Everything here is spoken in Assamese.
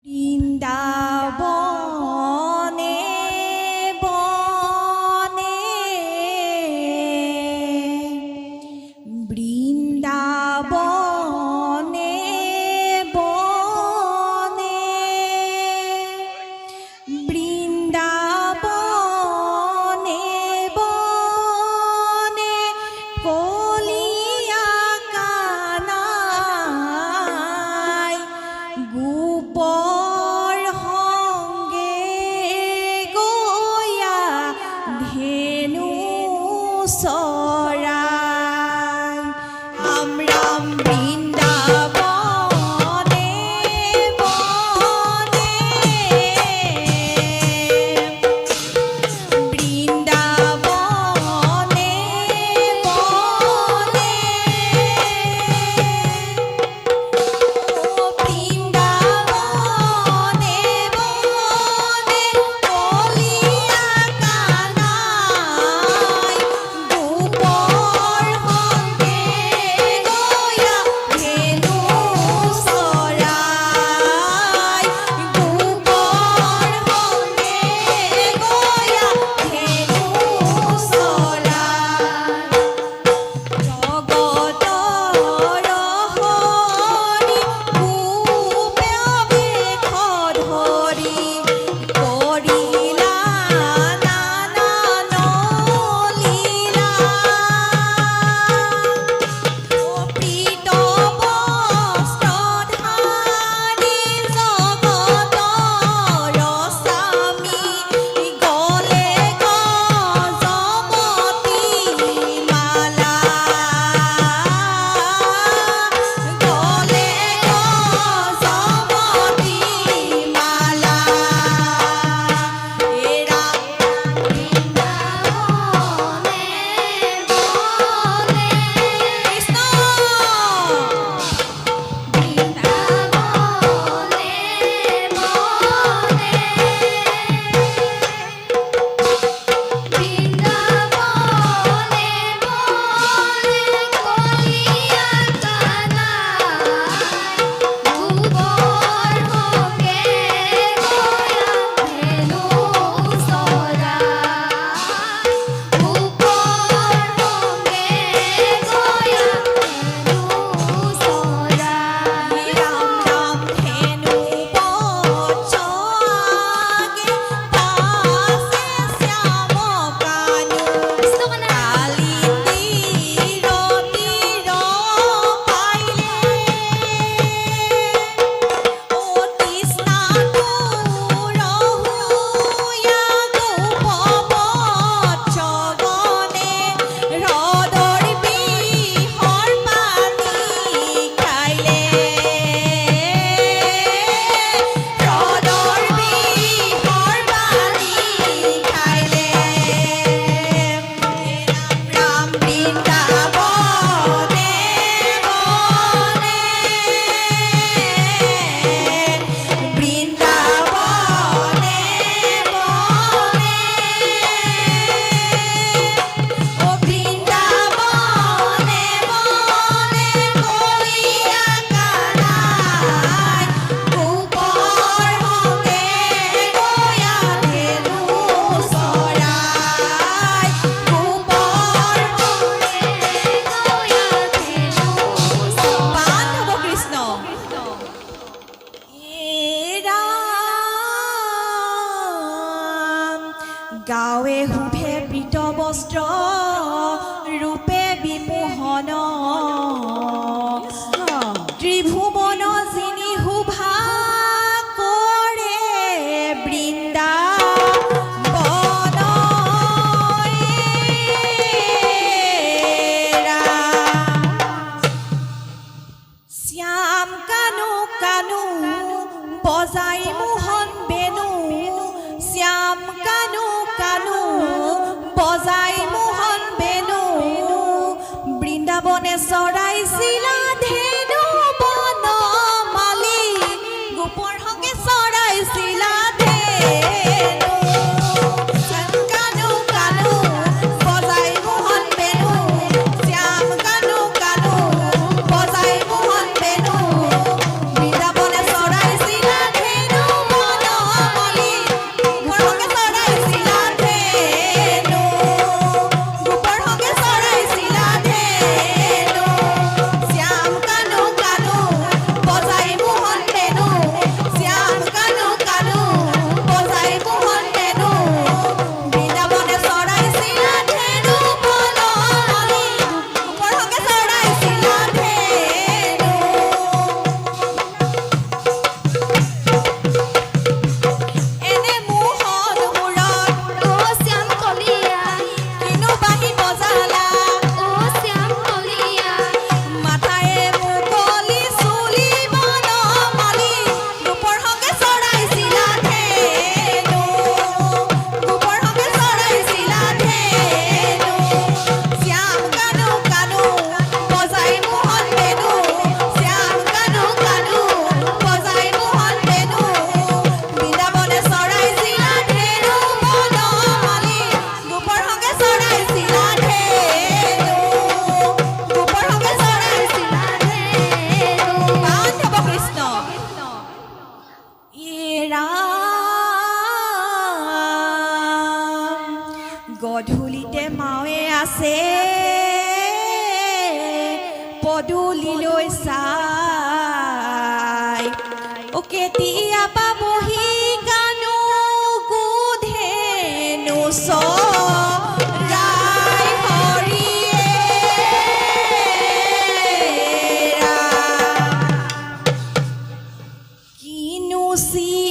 বৃন্দাবনে বনে বৃন্দাবনে বনে বৃন্দাবনে বনে কলিয়া কানাই গোপৰ সঙ্গে গয়া ধেনু চৰাই ৰাম ৰাম বৃন্দাবনে বনে বৃন্দাবনে বনে বৃন্দাবনে বনে কলিয়া কানাই গোপৰ সঙ্গে গয়া ধেনু চৰাই গোপৰ সঙ্গে গয়া ধেনু চৰাই জগতৰ হৰি গোপে বেশ ধৰি কৰিলা নানান লীলা প্ৰীত বস্ত্ৰধাৰী জগতৰ স্বামী গলে গজমতী মালা গলে গজমতী মালা এৰা বৃন্দাবনে বনে কৃষ্ণ বৃন্দাবনে বৃন্দাবনে বনে কলিয়া কানাই গোপৰ সঙ্গে গয়া ধেনু চৰাই গোপৰ সঙ্গে গয়া ধেনু চৰাই ৰাম ৰাম ধেনু বচগে পাছে শ্যাম কানু কালি তীৰ পাইলে ও তৃষ্ণা দূৰ হুয়া গোপবৎসগণে হ্ৰদৰ বিষৰ পানী খাইলে হ্ৰদৰ বিষৰ পানী খাইলে ৰাম বৃন্দাবনে বনে বৃন্দাবনে বনে ও বৃন্দাবনে বনে কলিয়া কানাই গোপৰ সঙ্গে গয়া ধেনু চৰাই গোপৰ সঙ্গে গয়া ধেনু চৰাই হ'ব কৃষ্ণ ৰাম গাৱে শুভে পীত বস্ত্ৰ ৰূপে বিমোহন ত্ৰিভুৱন যিনি শোভা কৰে বৃন্দাবন শ্যাম কানু কানু বজাই মোহন বেনু শ্যাম কানু কানু বজাই মোহন বেনু বৃন্দাবনে চৰাইছিলা ধেনু বনমালী গোপৰ সঙ্গে চৰাইছিলা ধেনু শ্যাম কানু কানু বজাই মোহন বেনু শ্যাম কানু কানু বজাই মোহন বেনু ও কেতিয়া পাবহি গানো গোধেনু চৰাই হৰিয়ে কিনো চি